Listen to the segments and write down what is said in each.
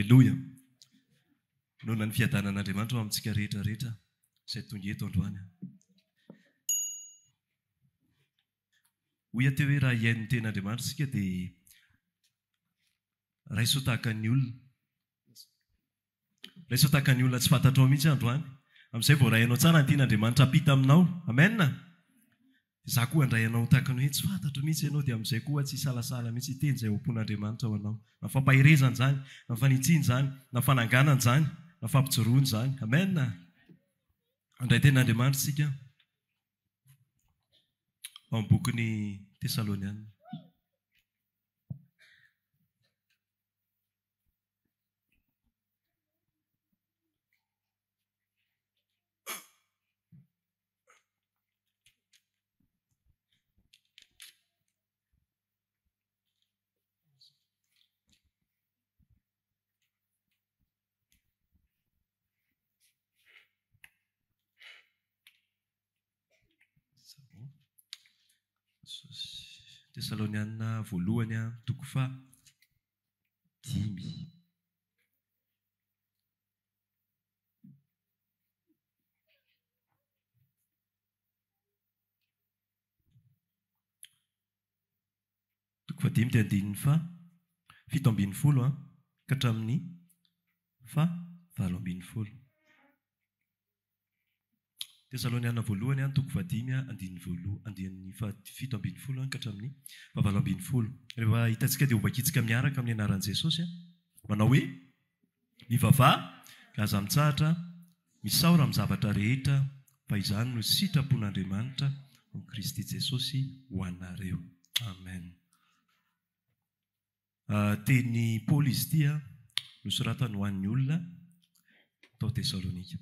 Alleluia. Nona ny fiadanan'Andriamanitra amintsika rehetra rehetra izay tonga eto androany. Hoy ateo hoe raha iain'ny ten'Andriamanitra sika dia raiso tahaka ny olona. Raiso tahaka ny olona tsy fantatrao mihitsy androany. Amin'izay vao rainao tsara ny tian'Andriamanitra apita aminao. Amen. Za koa andray anao tahaka ny hoe tsy fantatro mihitsy ianao dia amin'izay koa tsy salasala mihitsy iteny izay ompon'Andriamanitra ho anao. Na fampahirezana izany, na fanitsiny izany, na fananganana izany, na fampijoroana izany. Amen. Andray ten'Andriamanitra sika ao amin'ny bokin'ny Tesaloniana. Tesaloniana voalohany toko 5. Toko 5 dia andininy 7:70 ka hatramin'ny 8:20. Tesaloniana voalohany toko 5 andininy 7:70 ka hatramin'ny 8:20. Rehefa hitantsika dia ovakitsika miaraka amin'ny anaran'i Jesosy manao hoe mivavaha aza mitsahatra misaora amin'ny zavatra rehetra fa izany no sitrapon'Andriamanitra amin'ny Kristy Jesosy ho anareo. Amen. Teny Paoly izy ity nosoratany ho an'ny olona tao Tesalonika.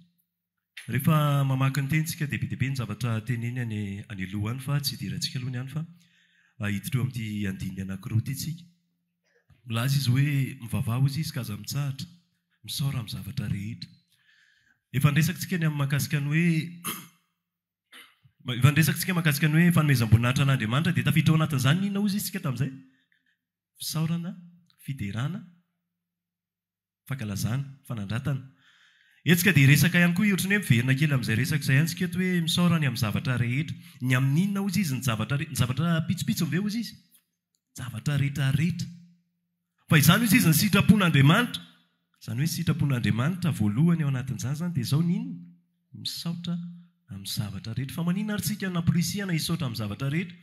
Rehefa mamaky ny tentsika dia be ny zavatra teneny any alohany fa tsy idirantsika aloha ny any fa hiditra eo amin'ity andininy anankiroa ity tsika. Milaza izy hoe mivavaha izy ka aza mitsahatra misaora amin'ny zavatra rehetra. Efa nresakitsika ny amin'ny makasika ny hoe fanomezam-boninahitra an'Andriamanitra dia tafiditra ao anatin'izany inona ozy isika tamin'izay? Fisaorana, fiderana, fankalazana, fanandratana. Etsika dia resaka ihany koa ohatrany hoe miverina kely amin'izay resaka izay ihany tsika eto hoe misaorany amin'ny zavatra rehetra. Ny amin'inona ozy izy ny zavatra pitsopitso ve ozy izy? Zavatra rehetra rehetra. Fa izany ozy izy ny sitrapon'Andriamanitra. Izany hoe sitrapon'Andriamanitra voalohany ao anatin'izany zany dia izao ninona? Misaotra amin'ny zavatra rehetra. Fa maninona ary tsika naporisihana hisaotra amin'ny zavatra rehetra?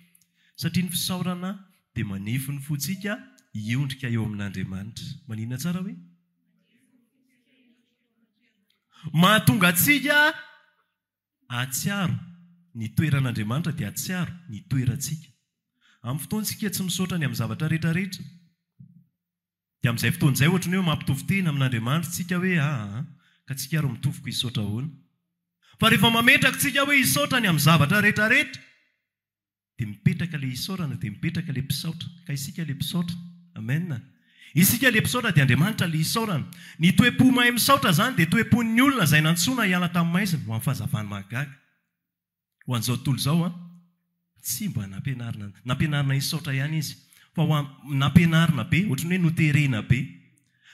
Satria ny fisaorana dia manefy ny fotsika hiondrika eo amin'Andriamanitra. Maninona tsara hoe? Mahatonga atsika atsiaro ny toeran'Andriamanitra dia atsiaro ny toerantsika. Amin'ny fotoantsika tsy misaotra ny amin'ny zavatra rehetra rehetra. Dia amin'izay fotoan'izay ohatrany hoe mampitovy tena amin'Andriamanitra tsika hoe ka tsika ary mitoviko hisaotra ahoana. Fa rehefa mametraka tsika hoe hisaotra ny amin'ny zavatra rehetra rehetra dia mipetraka ilay hisaorana dia mipetraka ilay mpisaotra. Ka isika ilay mpisaotra. Amen. Isika ilay mpisaotra dia Andriamanitra ilay hisaorana. Ny toe-po mahay misaotra izany dia toe-pon'ny olona izay nantsoina hiala tamin'ny maizina ho amin'ny fahazavany mahagaga. Ho an'izao tontolo izao tsy mba nampianarina hisaotra ihany izy fa ho nampianarina be ohatrany hoe noterena be.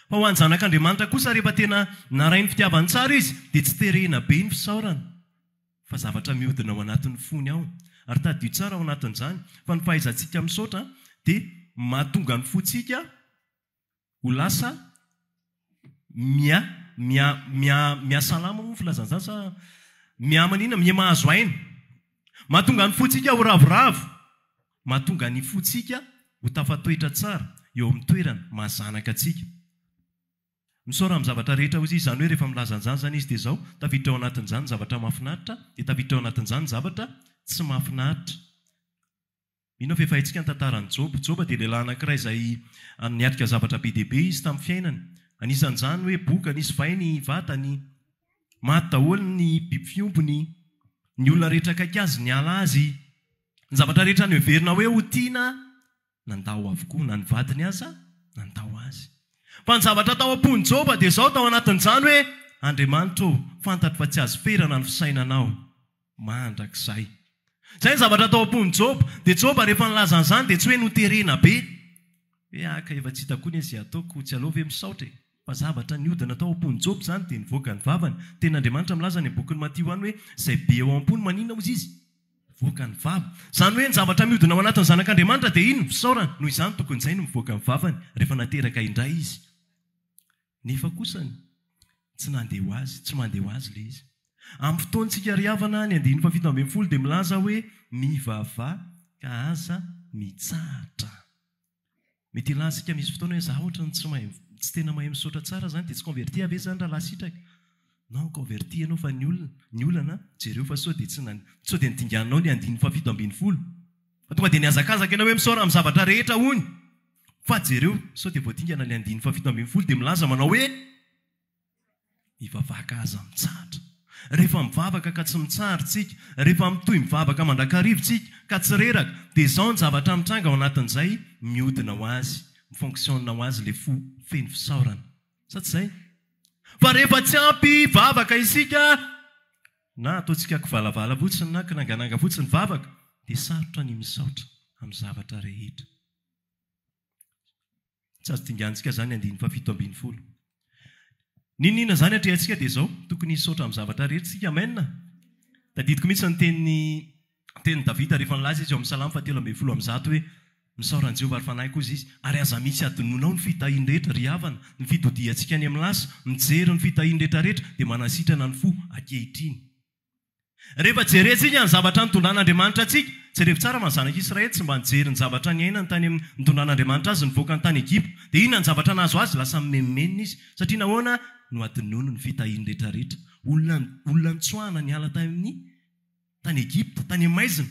Fa ho an'ny zanak'Andriamanitra kosa rehefa tena narainy fitiavany tsara izy dia tsy terena be ny fisaorana fa zavatra mihodina ao anatin'ny fony ao. Ary tadio tsara ao anatin'izany fa ny fahaizantsika misaotra dia mahatonga ny fontsika ho lasa miasalama moa filazan'izany sa miamanina mahazo aina. Mahatonga ny fontsika ho ravoravo. Mahatonga ny fontsika ho tafatoetra tsara eo amin'ny toerana mahazanaka atsika. Misaora amin'ny zavatra rehetra ozy izy, izany hoe rehefa milaza an'izany zany izy dia izao tafiditra ao anatin'izany zavatra mahafinaritra dia tafiditra ao anatin'izany zavatra tsy mahafinaritra. Mino fa efa haintsika ny tantaran'i Job. Job dia lehilahy anankiray izay niatrika zavatra be dia be izy tamin'ny fiainany. Anisan'izany hoe boka nisy vai ny vatany, maty daholo ny biby fiompony, ny olona rehetra akaiky azy niala azy. Ny zavatra rehetra ny heverina hoe ho tiana nandao avokoa, na ny vadiny aza nandao azy. Fa ny zavatra tao am-pony Job dia izao tao anatin'izany hoe Andriamanitra fantatra fa tsy azo ferana ny fisainanao. Mandrakizay. Izay ny zavatra tao am-pony Job. Dia Job rehefa nilaza an'izany dia tsy hoe noterena be. Hoe aka efa tsy hita koa ny izay ataoko tsy aleo ve misaotra. fa zavatra niodina tao am-pony-job zany dia nivoaka ny vavany. Ten'Andriamanitra milaza ny boky ny Matteo any hoe izay be eo am-pony maninona ozy izy? Mivoaka ny vava. Zany hoe ny zavatra miodina ao anatin'ny zanak'Andriamanitra dia ino fisaorana? Noho izany tokony izay no mivoaka ny vavany rehefa nateraka indray izy. Nefa kosany tsy nandeha ho azy, tsy mandeha ho azy ilay izy. Amin'ny fotoantsika ry havana ny 1:7 dia milaza hoe mivava ka aza mitsahatra. Mety ilazika misy fotoana hoe za ohatra tsy tena mahay misaotra tsara zany dia tsy converti ave zany raha lasitraka. Non, converti ianao fa ny olana jereo fa sao dia sao dia nitinganao ny 7:70. Fa tonga dia niazakazaka ianao hoe misaora amin'ny zavatra rehetra hony. Fa jereo sao dia voatingana ny 7:70 dia milaza manao hoe mivavaka aza mitsahatra. Rehefa mivavaka ka tsy mitsahatra tsika, rehefa mitohy mivavaka mandrakarivotsika ka tsy reraka, dia izao ny zavatra mitranga ao anatin'izay miodina ho azy, mifonctionne ho azy ilay feno fisaorana. Sa tsy izay? Fa rehefa tsy ampy vavaka isika, na ataontsika kivalavala fotsiny na kinangananga fotsiny vavaka, dia sarotra ny misaotra amin'ny zavatra rehetra. Tsy azo tingantsika zany 7:70. Ninona zany atrehantsika dia izao, tokony hisaotra amin'ny zavatra rehetra sika, amen. Tadidiko mihitsy ny teny Davida rehefa nilaza izy ao amin'ny Salamo 3:100 hoe misaora an'i Jehovah ary fanahy koza izy, ary aza misy adinonao ny fitahiany rehetra ry havana, ny fidodiantsika any amin'ny lasa, mijery ny fitahiany rehetrarehetra dia manasitrana ny fo ankehitriny. Rehefa jerentsika ny zavatra nitondran'Andriamanitra antsika, jereo tsara fa ny zanak'Israely tsy mba nijery ny zavatra niainany tany amin'ny nitondran'Andriamanitra azy nivoaka ny tany Egipta, dia inona ny zavatra nahazo azy? Lasa memenina izy, satria nahoana no adinono ny fitahiany rehetrarehetra. Olona nitsoahana niala tany Egipta, tany maizina.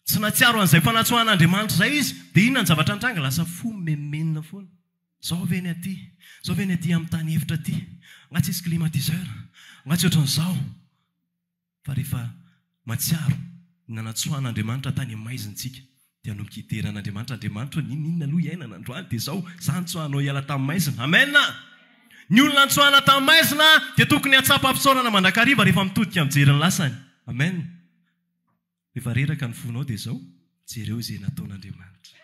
Tsy natsiaro an'izay fanatsoahan'Andriamanitra izay izy, dia inona ny zavatra nitranga? Lasa fo memenina foana. Zao ve ny aty amin'ny tany efitra aty, nga tsy isy climatiseur, nga tsy ohatran'izao. Fa rehefa matsiaro nanatsoahan'Andriamanitra tany maizintsika, dia nomikiteran'Andriamanitra, Andriamanitra ninona aloha iainana androany, dia izao za nitsoahanao hiala tamin'ny maizina. Amen. Ny olona nitsoahana tamin'ny maizina dia tokony hatsapa ampisaorana mandrakariva rehefa mitodika mijery ny lasany. Amen. Rehefa reraka ny fonao dia izao, jereo izay nataon'Andriamanitra.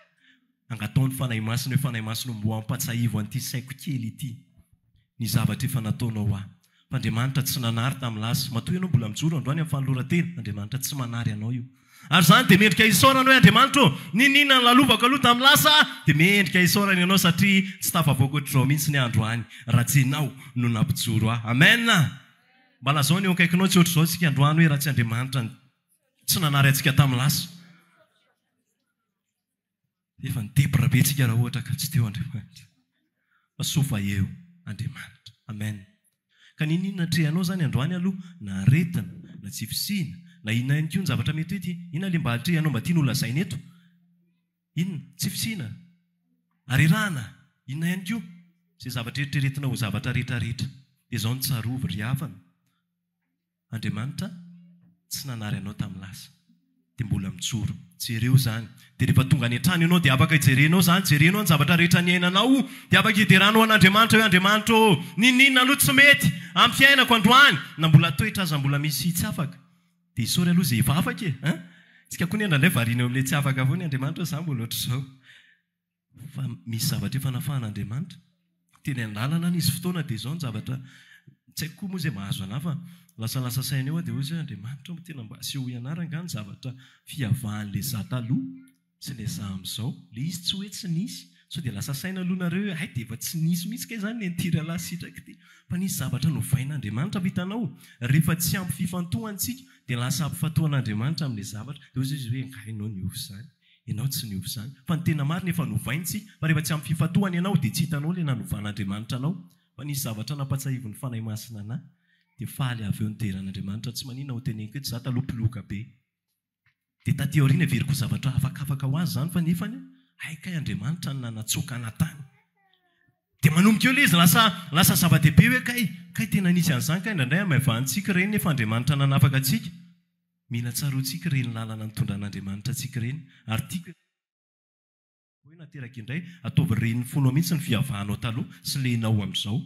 Angataony fanahy masina hoe fanahy masina mbo ampatsahivo an'ity saiko kely ity, ny zavatra efa nataonao aho. Fa Andriamanitra tsy nanary tamin'ny lasa. Matoa ianao mbola mijoro androany amin'ny fanoloran-tena, Andriamanitra tsy manary anao io. Ary zany dia mendrika hisaorana hoe Andriamanitra ninona ny lalovako aloha tamin'ny lasa, dia mendrika hisaorana ianao satria tsy tafavoaka ohatr'izao mihitsy ny androany raha tsy ianao no nampijoro aho. Amen. Mbala zao ny eo akaikinao tsy ohatr'izao tsika androany hoe raha tsy Andriamanitra tsy nanary antsika tamin'ny lasa. Efa nidebra be tsika raha ohatra ka tsy teo Andriamanitra. Fa sofa eo Andriamanitra. Amen. Ka ninona trehanao zany androany aloha, na aretina, na tsy fisina, na inona ihany koa ny zavatra mety hoe inona le mba trehanao mba tiany holazaina eto? Inona? Tsy fisina, arerana, inona ihany koa? Izay zavatra eritreretinao ho zavatra rehetrarehetra. Dia izao ny tsarovy ry havana. Andriamanitra tsy nanary anao tamin'ny lasa, dia mbola mijoro. Jereo zany. Dia rehefa tonga any an-trano ianao dia afaka hijerenao zany, jerenao ny zavatra rehetra niainanao, dia afaka hideranao an'Andriamanitra hoe Andriamanitra ninona aloha tsy mety amin'ny fiainako androany, na mbola toetra aza mbola misy tsy afaka. Dia isaory aloha izay efa afaka e. Tsika koa ny indraindray variana eo amin'ilay tsy afaka foana Andriamanitra izany mbola ohatr'izao. Fa misy zavatra efa nafahan'Andriamanitra. Teny an-dalana nisy fotoana dia izao ny zavatra tsy haiko koa moa izay mahazo anahy fa lasalasa saina eo dia ozy Andriamanitra tena mba aseho ianaranga ny zavatra fiavahan'ilay za taloha sy ilay za amin'izao. Ilay izy tsy hoe tsy nisy, sao dia lasa saina aloha nareo hoe dia efa tsy nisy mihitsy kay izany ny antiry lasitraka ity. Fa nisy zavatra novain'Andriamanitra vitanao. Rehefa tsy ampy fifantohantsika dia lasa ampifatohan'Andriamanitra amin'ilay zavatra. Dia ozy izy hoe ianao niovy izany, ianao tsy niovy izany. Fa ny tena marina efa novaintsika, fa rehefa tsy ampy fifantohana ianao dia tsy hitanao ilay nanovan'Andriamanitra anao. Fa nisy zavatra nampatsahivon'ny fanahy masina anahy. Dia faly avy eo niteran'Andriamanitra, tsy manina ho teneniko eto za taloha mpiloka be. Dia taty aoriana everiko zavatra afakafaka ho azy zany fa nefany kay Andriamanitra no nanatsokana tany. Dia manomboka eo ilay izy lasa zava-dehibe hoe kay tena nisy an'izany kay indraindray maivahantsika ireny nefa Andriamanitra nanafaka antsika. Mila tsaroantsika ireny lalana nitondran'Andriamanitra antsika ireny. Ary tiako hoe nateraka indray ataovy ireny fonao mihitsy ny fiavahanao taloha sy lenao amin'izao.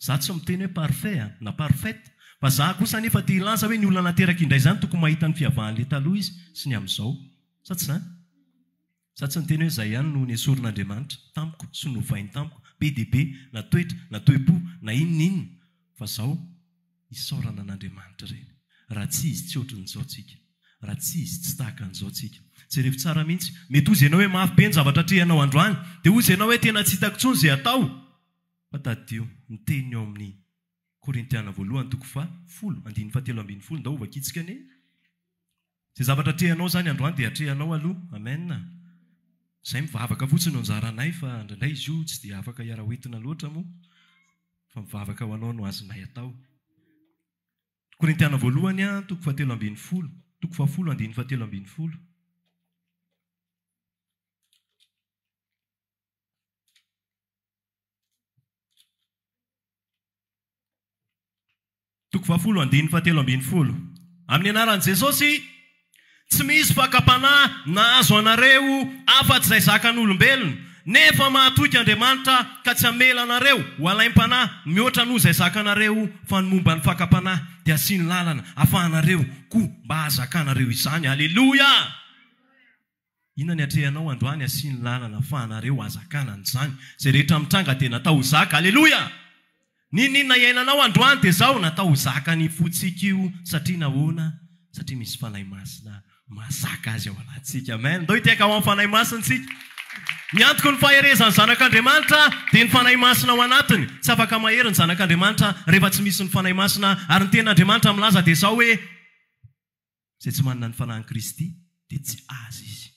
Za tsy miteny hoe parfait na parfaite, fa za kosa nefa tia hilaza hoe ny olona nateraka indray zany tokony mahita ny fiavahan'ilay taloha izy sy ny amin'izao. Sa tsy izany? Za tsy niteny hoe izay ihany no niesorin'Andriamanitra tamiko sy novainy tamiko, be dia be na toetra na toe-po na inona fa zao isaorana an'Andriamanitra ireny raha tsy izy tsy ohatran'izao tsika raha tsy izy tsy tahaka an'izao tsika tsy rehefa tsara mihitsy mety ozy ianao hoe mafy be ny zavatra trehanao androany dia ozy ianao hoe tena tsy hitako intsony izay atao fa tadio miteny eo amin'ny Korintiana 1:10 ndao ovakitsika ne izay zavatra trehanao zany androany dia atrehanao aloha amen izay mivavaka fotsiny no anjaranay fa indraindray izy io tsy dia afaka hiara-hoentina loatra moa fa mivavaka ho anao no azonay atao Korintiana 1:10 amin'ny anaran'i Jesosy tsy misy fakapanahy nahazo anareo afa-tsy izay zakan'olombelona nefa mahatoky Andriamanitra ka tsy hamela anareo ho alaim-panahy mihoatra noho izay zakanareo fa ny momba ny fakapanahy dia asiany lalana ahafahanareo koa mba hazakanareo izany. Aleloia! Inona ny atrehanao androany asiany lalana ahafahanareo hazakana an'izany izay rehetra mitranga dia natao ho zaka. Aleloia! Ninona iainanao androany dia zao natao ho zaka ny fotsika io satria nahoana? Satria misy fanahy masina mazaka azy ao anatsika. Amen. Ndao hiteka ao amin'ny fanahy masina tsika. Miantoko ny faherezan'ny zanak'Andriamanitra dia ny fanahy masina ao anatiny. Tsy afaka mahery ny zanak'Andriamanitra rehefa tsy misy ny fanahy masina ary ny ten'Andriamanitra milaza dia zao hoe izay tsy manana ny fanahin'i Kristy dia tsy azy izy.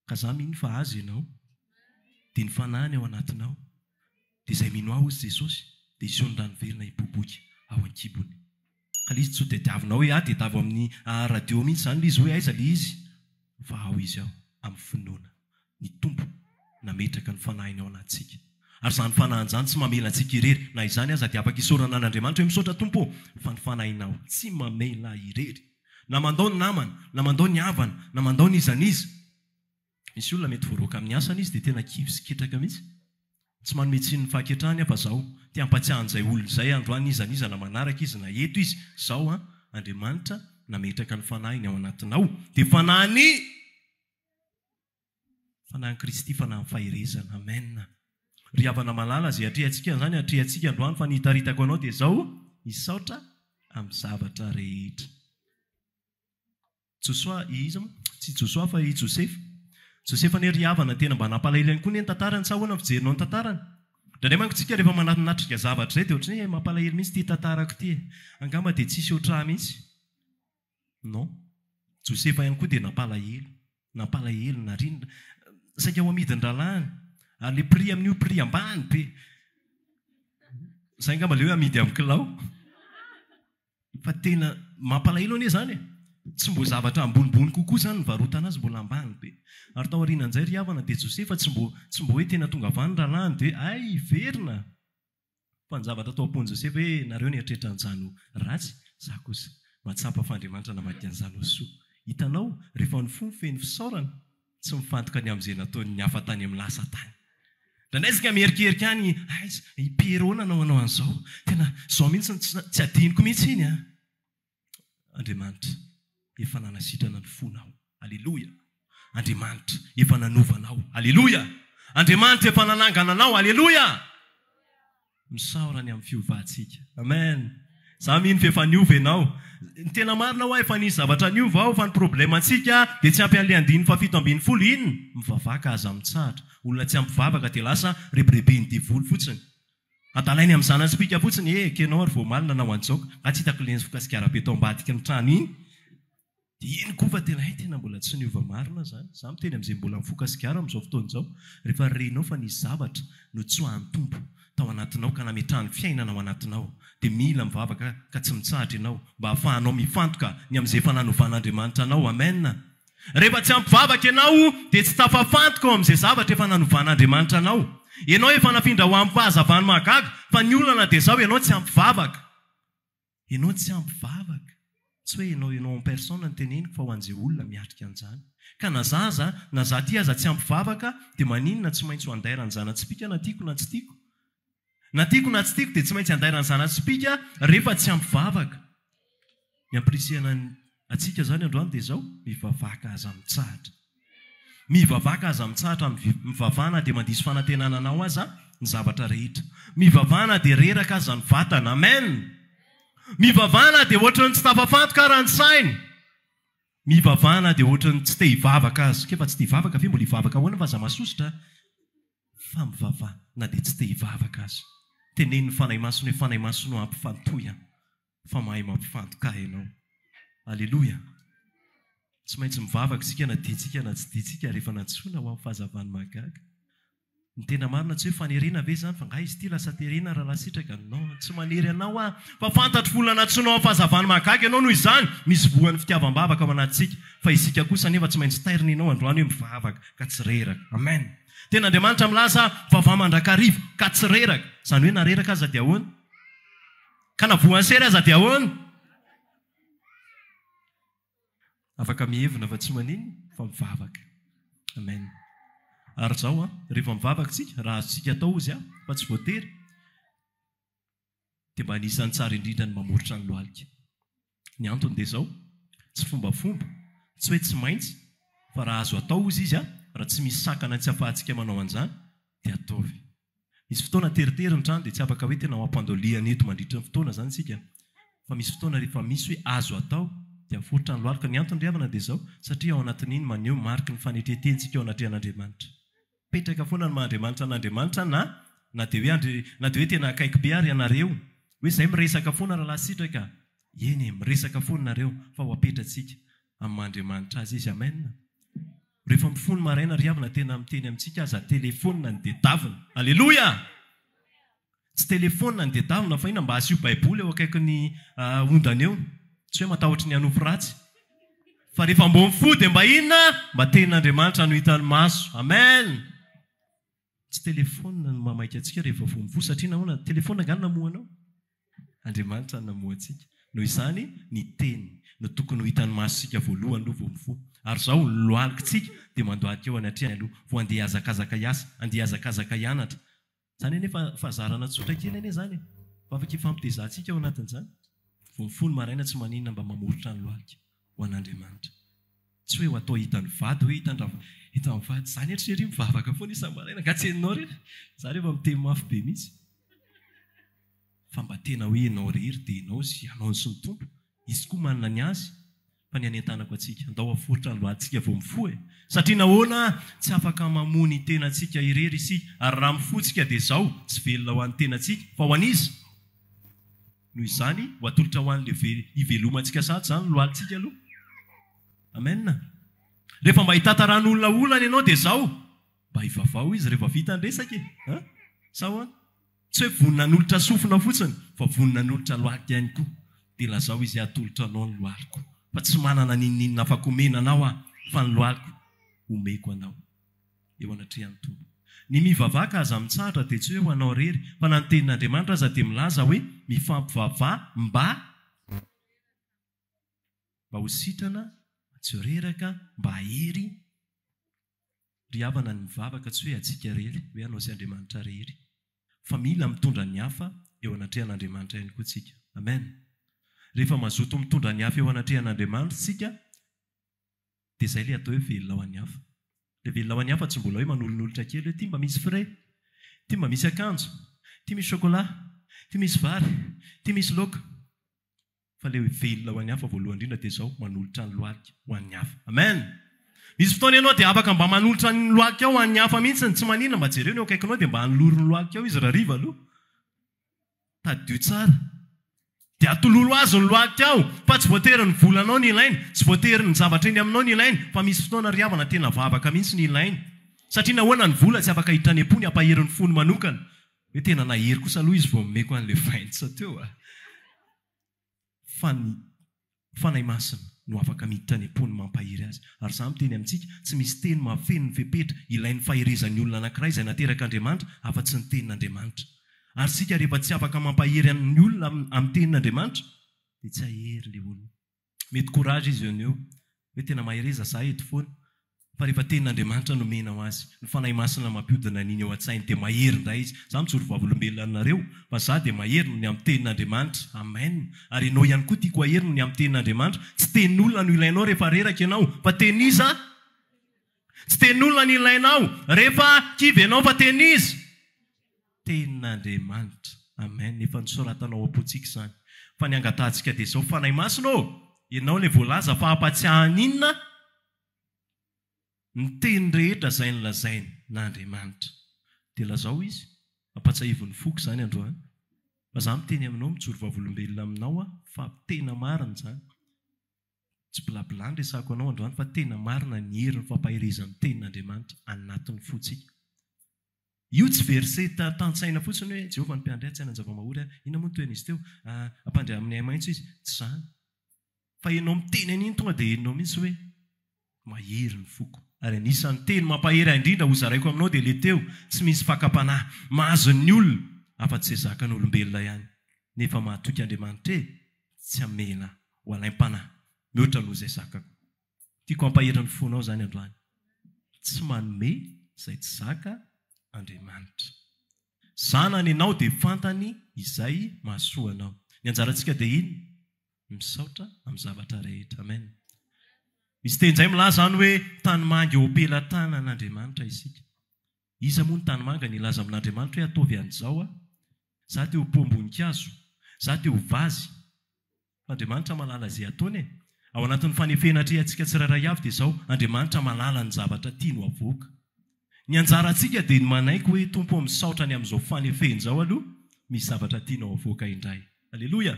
Ka za mino fa azy ianao dia ny fanahiny ao anatinao dia izay mino aho izy Jesosy dia izy ny ranoverina hiboboky ao an-kibony. Ka ilay izy tsy ho tadiavinao hoe dia tavo amin'ny radio mihitsy izany ilay izy hoe aiza ilay izy fa ao izy ao amin'ny finoana ny tompo nametraka ny fanahiny ao anatsika ary izany fanahiny izany tsy mamela antsika irery na izany aza dia afaka isaorana an'Andriamanitra hoe misaotra tompo fa ny fanahinao tsy mamela irery na mandao ny namana na mandao ny havana na mandao ny izaniza. Misy olona mety voaroaka amin'ny asany izy dia tena kivy sy ketraka mihitsy tsy manome tsiny ny fahaketrahany fa zao tia hampatsiahan'izay olona izay androany izan'iza na manaraka izy na eto izy zao Andriamanitra nametraka ny fanahiny ao anatinao dia fanahiny Kristy fanahiny faherezana. Amen. Ry havana malala izay atrehantsika zany atrehantsika androany fa nihitaritako anao dia zao hisaotra amin'ny zavatra rehetra. Tsy Josoa fa i Josefa ny ry havana tena mba nampalahelo ihany koa ny tantarany sa ahoana fijerinao ny tantarany. Indray manko tsika rehefa manatinatrika zavatra izay dia ohatran'ny hoe mampalahelo mihitsy ity tantarako ity angamba dia tsisy oatra mihitsy. Non. Josefa ihany koa dia nampalahelo narindra saika ho amidin-dralahany ary ilay pri amin'io pri ambany be izay angamba ilay hoe amidy amin'ny kilao fa tena mampalahelo anie zany tsy mbo zavatra ambonimbony kokoa zany ny varotana azy mbola ambany be ary tao aorianan'izay ry havana dia Josefa tsy mbo hoe tena tonga avany ralahany dia ay verina fa ny zavatra tao am-pony Josefa hoe nareo ny eritreretra an'izany ratsy za kosa mahatsapa fa Andriamanitra namadika an'izany soa. Hitanao rehefa ny fo feno fisaorana tsy mifantoka ny amin'izay nataony ny hafa tany amin'ny lasa tany. Ndraindray mierikerika any Pierrot nanao an'izao tena zao mihitsy tsy adiniko mihitsy iny Andriamanitra efa nanasitrana ny fonao. Aleloia. Andriamanitra efa nanovanao. Aleloia. Andriamanitra efa nanangana anao. Aleloia. Misaorany amin'ny fiovahantsika. Amen. Za mino fa efa niova ianao. Ny tena marina ho efa nisy zavatra niova ao fa ny problemantsika dia tsy ampy an'ilay 7:70 iny mivavaka aza mitsahatra. Olona tsy ampivavaka dia lasa rebrebeny devoly fotsiny. Atalainy amin'ny zanantsipika fotsiny kenao ary vao malina na ho anjaoka ka tsy hitako lenzy fokasikara-be tao ambadika ny trano iny. Dia iny koa fa tena mbola tsy niova marina zany. Za miteny amin'izay mbola mifokasikara amin'izao fotoana izao rehefa renao fa nisy zavatra no tsy ho an'ny tompo tao anatinao ka nametrahany fiainana ao anatinao dia mila mivavaka ka tsy mitsahatra ianao mba hahafahanao mifantoka ny amin'izay efa nanovan'Andriamanitra anao. Amen. Rehefa tsy ampivavaka ianao dia tsy tafafantoka ao amin'izay zavatra efa nanovan'Andriamanitra anao. Ianao efa nafindra ho amin'ny fahazavany mahagaga fa ny olana dia zao ianao tsy ampivavaka. Ianao tsy ampivavaka. Tsy hoe ianao en personne ny teneniko fa ho an'izay olona miatrika an'izany. Ka na za ty aza tsy ampivavaka dia maninona tsy maintsy ho andairany zanantsipika na tiako na tsy tiako. Na tiako na tsy tiako dia tsy maintsy andairany zanantsipika rehefa tsy ampivavaka. Ny amprisihana atsika zany androany dia zao mivavaka aza mitsahatra. mivavaka aza mitsahatra mivavana dia mandiso fanantenana anao aza ny zavatra rehetra. Mivavana dia reraka aza ny vatana. Amen. Mivavana dia ohatrany tsy tafafantoka raha ny sainy. Mivavana dia ohatrany tsy te hivavaka azy. Kefa tsy te hivavaka ve mbola hivavaka ahoana fa aza masosotra? Fa mivavana na dia tsy te hivavaka azy. Teneny ny fanahy masony hoe fanahy masony ampifantoy fa mahay mampifantoka ianao. Aleloia. Tsy maintsy mivavaka isika na diantsika na tsy diantsika rehefa natsoina ho amin'ny fahazavany mahagaga. Ny tena marina tsy hoe fanerena ve zany fa nga izy ity lasa terena raha lasitraka. No, tsy manery anao fa fantatro volana natsoina ao amin'ny fahazavany mahagaga ianao noho izany misy voan'ny fitiavam-bavaka ao anatsika. Fa isika kosa nefa tsy maintsy tairina ianao androany hoe mivavaka ka tsy reraka. Amen. Tena Andriamanitra milaza vavah mandrakariva ka tsy reraka. Zany hoe nareraka aza dia ahoana? Ka navoan'ny sery aza dia ahoana? Afaka mihevina fa tsy manino fa mivavaka. Amen. Ary zao rehefa mivavaka tsika raha azontsika atao izy fa tsy voatery dia mba anisan'ny tsara indrindra ny mamoritra ny lohalika. Ny antony dia zao tsy fombafomba, tsy hoe tsy maintsy fa raha azo atao izy raha tsy misy sakana tsy ahafahantsika manao an'izany dia ataovy. Misy fotoana teritery ny trano dia tsy afaka hoe tena mampandoliana eto mandritra ny fotoana zany sika. Fa misy fotoana rehefa misy hoe azo atao dia miforitra ny lohalika. Ny antony riavana dia zao satria ao anatin'iny maneho mariky ny fanetretentsika ao anatrehan'Andriamanitra. Petraka foana ny mahandriamanitra n'Andriamanitra na dia hoe tena akaiky be ary ianareo hoe izay miresaka foana raha lasitraka. Eny miresaka foana nareo fa ho apetratsika amin'ny mahandriamanitra azy izy. Amen. Rehefa mifono maraina riavana tena miteny amintsika aza telefona ny dedavina. Aleloia. Tsy telefona ny dedavina fa ina mba asio baiboly eo akaiky ny ondana eo. Tsy hoe matahotra ny hanofo ratsy. Fa rehefa mbo mifono dia mba inona? Mba tenin'Andriamanitra no hitany maso. Amen. Tsy telefona no mamaika antsika rehefa vao mifono satria nahoana telefona ngany namohanao? Andriamanitra no namohantsika. Noho izany ny teny no tokony ho hitany maso sika voalohany aloha vao mifono. Ary zao ny lohalikitsika dia mandohaka eo anatrehany aloha vao andeha hazakazaka hiasa, andeha hazakazaka hianatra. Zany anie fa zarana tsotra kely anie zany. Fa afaka hifampitezantsika ao anatin'izany. Vao mifono maraina tsy manina mba mamoritra ny lohalika ho an'Andriamanitra. Tsy hoe ho atao hitany vady, hoe hitany vady. Zany eritrery mivavaka foana isan'ny maraina gatseninao rehetra. Za rehefa miteny mafy be mihitsy. Fa mba tena hoe ianao rehery dia ianao sy anao sy ny tompo. Izy koa manana ny azy fa ny anentanako antsika. Andao aforitra ny lohalintsika vao mifoha. Satria nahoana tsy afaka mamony tenantsika irery isika. Ary raha mifotsika dia zao tsy velona ho an'ny tenantsika fa ho an'izy. Noho izany ho atolotra ho an'ilay ivelomantsika sahatsy zany lohalintsika aloha. Amen. Rehefa mba hitantaran'olona olana ianao dia zao mba hivavao izy rehefa vita ny resaka. Sao tsy hoe vonina n'olotra sofina fotsiny fa vonina n'olotra lohalika ihany koa. Dia lazao izy atolotra anao ny lohaliko. Fa tsy manana ninninina afaka omena anao fa ny lohaliko omeko anao eo anatrehan'ny tompo. Ny mivavaka aza mitsahatra dia tsy hoe ho anao rery fa na ny tenin'Andriamanitra aza dia milaza hoe mifampivavah mba ho sitrana, tsy reraka, mba hery. Ry havana ny mivavaka tsy hoe atsika rery hoe anao sy Andriamanitra rery. Fa mila mitondra ny hafa eo anatrehan'Andriamanitra ihany koa tsika. Amen. Rehefa mazoto mitondra ny hafa eo anatrehan'Andriamanitra tsika dia izay ilay atao hoe velona ho an'ny hafa. Ilay velona ho an'ny hafa tsy mbola hoe manolonolotra kely hoe ity mba misy frais, ity mba misy akanjo, ity misy chocolat, ity misy vary, ity misy laoka. Fa ilay velona ho an'ny hafa voalohany indrindra dia izao manolotra ny lohalika ho an'ny hafa. Amen. Misy fotoana ianao dia afaka mba manolotra ny lohalika ao ho an'ny hafa mihitsy tsy manina mba jereo ny eo akaikinao dia mba hanoloro ny lohalika ao izy raha riva aloha. Tadio tsara. Dia atololo azy ny lohalika ao fa tsy voatery ny volanao ny ilainy, tsy voatery ny zavatra eny aminao ny ilainy fa misy fotoana ry havana tena vavaka mihitsy ny ilainy. Satria nahoana ny vola tsy afaka hitranepo ny ampahery ny fony manokana. Hoe tena nahery kosa aloha izy vao momeko an'ilay vaintsa teo. Fa ny fanahy masina no afaka miditra ny epony mampahery azy. Ary za miteny amintsika tsy misy teny mahafeno ny fepetra ilain'ny faherezan'ny olona anankiray izay nateraka Andriamanitra afa-tsy ny tenin'Andriamanitra. Ary sika rehefa tsy afaka mampahery ny olona amin'ny tenin'Andriamanitra dia tsy ahery ilay olona. Mety courage izy eo hoe tena mahereza za eto foana. Fa rehefa tenin'Andriamanitra no mena ho azy, ny fanahy masina mampiodina an'iny eo an-tsainy dia mahery indray izy. Za mitsoro vavolombelona anareo fa za dia mahery no ny amin'ny tenin'Andriamanitra. Amen. Ary ianao ihany koa tiako ahery no ny amin'ny tenin'Andriamanitra. Tsy tenin'olona no ilainao rehefa reraka ianao fa ten'iza. Tsy tenin'olona ny ilainao rehefa kivy ianao fa teny izy. Tenin'Andriamanitra. Amen. Efa nisoratanao am-potsika izany. Fa ny angatantsika dia izao fanahy masina ianao ilay voalaza fa hampatsiahany inona? Ny teny rehetra izay nolazainy n'Andriamanitra. Dia lazao izy. Ampatsahivon'ny foko izany androany. Fa izaho miteny aminao mijoro vavolombelona aminao fa tena marina izany. Tsy blablany resako anao androany fa tena marina ny herin'ny fampahirizan'ny tenin'Andriamanitra anatin'ny fotsika. Io tsy verset tantsaina fotsiny hoe Jehovah ny mpiandry tsy hanan zavamahory inona moa toen'izy teo ampandry amin'ny maitso izy tsy izany. Fa ianao miteny an'iny tonga dia ianao mihitsy hoe mahery ny foko. Ary anisan'ny teny mampahery indrindra ho zaraiko aminao dia ilay teo tsy misy fakapanahy mahazo ny olona afa-tsy izay zakan'olombelona ihany. Nefa mahatoky Andriamanitra tsy hamena ho alaim-panahy mihoatra noho izay zakako. Tiako hampahery ny fonao izany androany. Tsy manome izay tsy zaka Andriamanitra. Zanany ianao dia fantany izay mahasoa anao. Ny anjarantsika dia iny misaotra amin'ny zavatra rehetra. Amen. Misy teny izay milaza any hoe tanimanga eo am-pelantanan'Andriamanitra isika. Iza moa ny tanimanga nilaza amin'Andriamanitra hoe ataovy an'izao za teo pomboninkazo, za teo vazy. Andriamanitra malala izay ataony. Ao anatin'ny fanefenatra antsika tsirairay avy dia izao Andriamanitra malala ny zavatra tiany avoaka. Ny anjarantsika dia ny manaiky hoe tompo misaotra ny amin'izao fanefeny izao aloha misy zavatra tianao avoaka indray. Aleloia.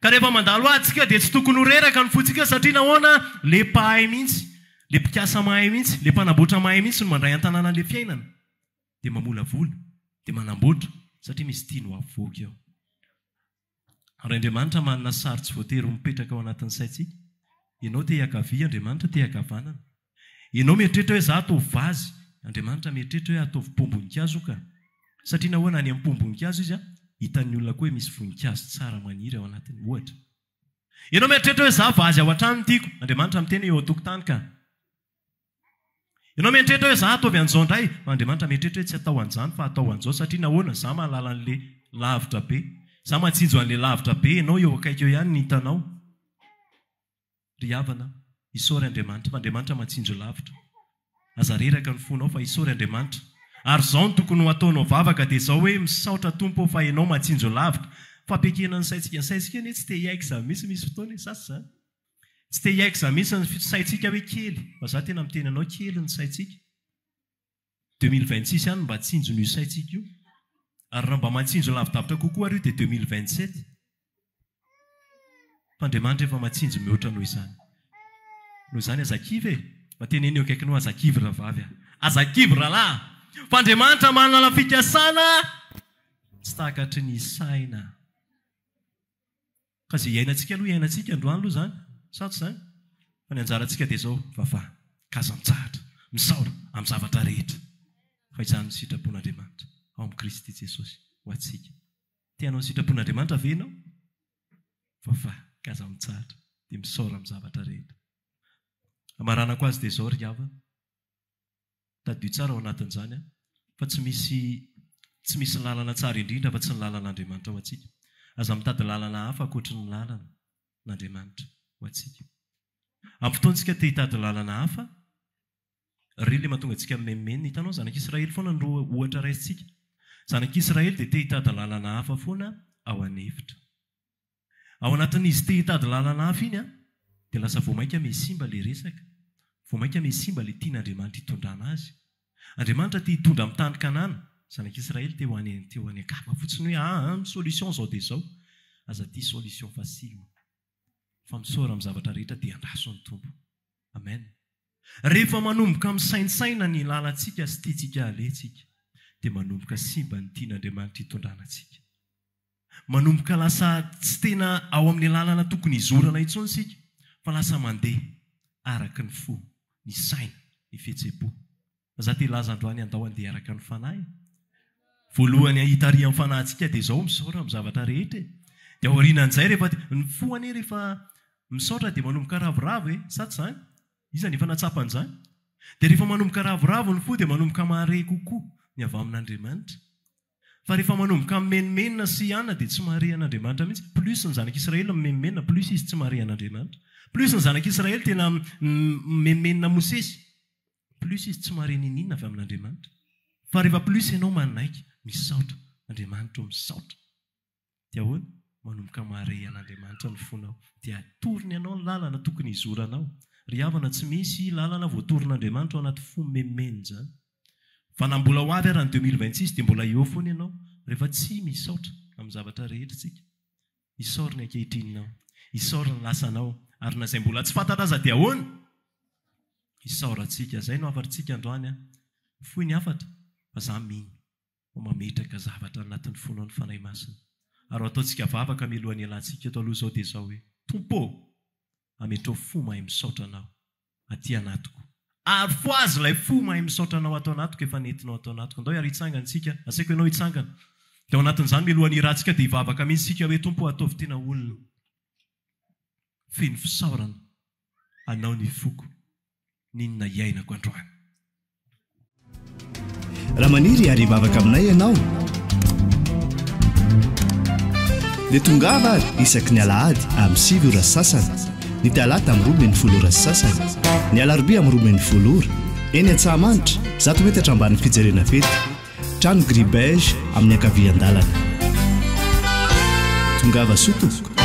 Ka rehefa mandalo antsika dia tsy tokony ho reraka ny fotsika satria nahoana le mpahay mihitsy, le mpikasa mahay mihitsy, le mpanamboatra mahay mihitsy no mandray an-tanàna le fiainana. Dia mamolavola, dia manamboatra satria misy tiany avoaka eo. Ary Andriamanitra manana sary tsy voatery mipetraka ao anatin'ny saintsika. Ianao te hiankavia, Andriamanitra te hiankavanana. Ianao mieritreritra hoe za atao vazy, Andriamanitra mieritreritra hoe atao pomboninkazo ka. Satria nahoana any amin'ny pomboninkazo izy hitan'ny olona koa hoe misy voninkazo tsara maniry ao anatiny ohatra. Ianao mieritreritra hoe za vazy ao an-trano tiako, Andriamanitra miteny eo an-tokotany ka. Ianao mieritreritra hoe za ataovy an'izao indray, Andriamanitra mieritreritra hoe tsy atao an'izany fa atao an'izao satria nahoana za mahalala an'ilay lavitra be. Za matsinjo an'ilay lavitra be, ianao eo akaiky eo ihany ny hitanao. Ry havana, isaory Andriamanitra, fa Andriamanitra matsinjo lavitra. Aza reraka ny fonao fa isaory Andriamanitra. Ary izao no tokony ho ataonao vavaka dia izao hoe misaotra tompo fa ianao matsinjo lavitra. Fampekena ny saintsika ny tsy te hiaika izany misy fotoana sasy izany. Tsy te hiaika izany misy ny saintsika hoe kely. Fa za tena miteny anao kely ny saintsika. 2026 ihany mba tsinjo n'io saintsika io. Ary raha mba matsinjo lavidavitra kokoa ary io dia 2027. Fa Andriamanitra efa matsinjo mihoatra noho izany. Noho izany azakivy e. Fa teneny eo akaikinao azakivy rahavavy. Azakivy rahalahy. Fa Andriamanitra manana fikasana tsy tahakatry ny saina. Ka izay iainantsika aloha iainantsika androany aloha izany. Sato izany. Fa ny anjarantsika dia izao vaovao. Kaza mitsahatra. Misaotra amin'ny zavatra rehetra. Fa izany ny sitrapon'Andriamanitra ao amin'ny Kristy Jesosy ho antsika. Tianao ny sitrapon'Andriamanitra ve ianao? Vaovao. Kaza mitsahatra. Dia misaora amin'ny zavatra rehetra. Amaranako azy dia izao ry havana. Tadio tsara ao anatin'izany fa tsy misy lalana tsara indrindra fa tsy ny lalan'Andriamanitra ho antsika. Aza mitady lalana hafa ankoatra ny lalan'Andriamanitra ho antsika. Amin'ny fotoantsika te hitady lalana hafa, ry le mahatonga antsika memena. Hitanao zanak'Israely foana no ohatra raisitsika. Zanak'Israely dia te hitady lalana hafa foana ao an'efitra. Ao anatin'izy te hitady lalana hafa iny dia lasa voamaika mesimba le resaka. Voamaika mesimba le tian'Andriamanitra hitondrana azy. Andriamanitra te hitondra amin'ny tany Kanana. Zanak'Israely te ho any akapa fotsiny hoe solution zao dia izao. Aza ty solution facile. Fa misaora amin'ny zavatra rehetra dia andraso ny tompo. Amen. Rehefa manomboka amin'ny sainsaina ny lalantsika sy tiantsika alentsika dia manomboka simba ny tian'Andriamanitra hitondrana antsika. Manomboka lasa tsy tena ao amin'ny lalana tokony hizorana intsony sika fa lasa mandeha araka ny fo, ny saina, ny fihetseham-po. Za te hilaza androany andao andeha araka ny fanahy. Voalohany hitari amin'ny fanahintsika dia izao misaora amin'ny zavatra rehetra. Dia aorianan'izay rehefa ny fo anie rehefa misaotra dia manomboka ravoravo sato izany. Iza ny efa natsapan'izany. Dia rehefa manomboka ravoravo ny fo dia manomboka mahare kokoa ny avy amin'Andriamanitra. Fa rehefa manomboka menimenina sy ihana dia tsy mahare an'Andriamanitra mihitsy. Plus ny zanak'Israely menimenina, plus izy tsy mahare an'Andriamanitra. Plus ny zanak'Israely tena menimenina Mosesy. plus izy tsy mahareninina avy amin'Andriamanitra. Fa rehefa plus ianao manaiky misaotra Andriamanitra misaotra dia ahoana manomboka mahare an'Andriamanitra ny fonao dia atoriny ianao ny lalana tokony hizoranao. Ry havana tsy misy lalana voatorin'Andriamanitra ao anaty fo memeny zany. Fa na mbola ho avy ary ny 2026 dia mbola eo foana ianao rehefa tsy misaotra amin'ny zavatra rehetra tsika. Isaoriny ankehitrinao, isaoriny lasanao, ary na izay mbola tsy fantatra aza dia ahoana? Isaorantsika, izay no afatritsika androany foy ny afatra, fa za mino ho mametraka zavatra anatin'ny fonao ny fanahy masina. Ary ataontsika vavaka milohan'ny alantsika eto aloha izao dia izao hoe Tompo, ametrao fo mahay misaotra anao aty anatiko. Ary fo azy ilay fo mahay misaotra anao ato anatiko efa nentinao ato anatiko. Andao ary hitsangantsika, asaiko ianao hitsangana. Dia ao anatin'izany milohan'ny irantsika dia hivavaka mihitsy sika hoe Tompo ataovy tena olona feno fisaorana anao ny foko ninona iainako androany. Raha maniry ary hivavaka aminay ianao dia tongava ary isaky ny alahady amin'ny 7 ora sasany, ny talata amin'ny 12 ora sasany, ny alarobia amin'ny 12 ora, eny Antsahamanitra 100 metatra ambany fijerena fety, trano Gribege amin'ny ankavian-dalana. Tongava soa tompoko.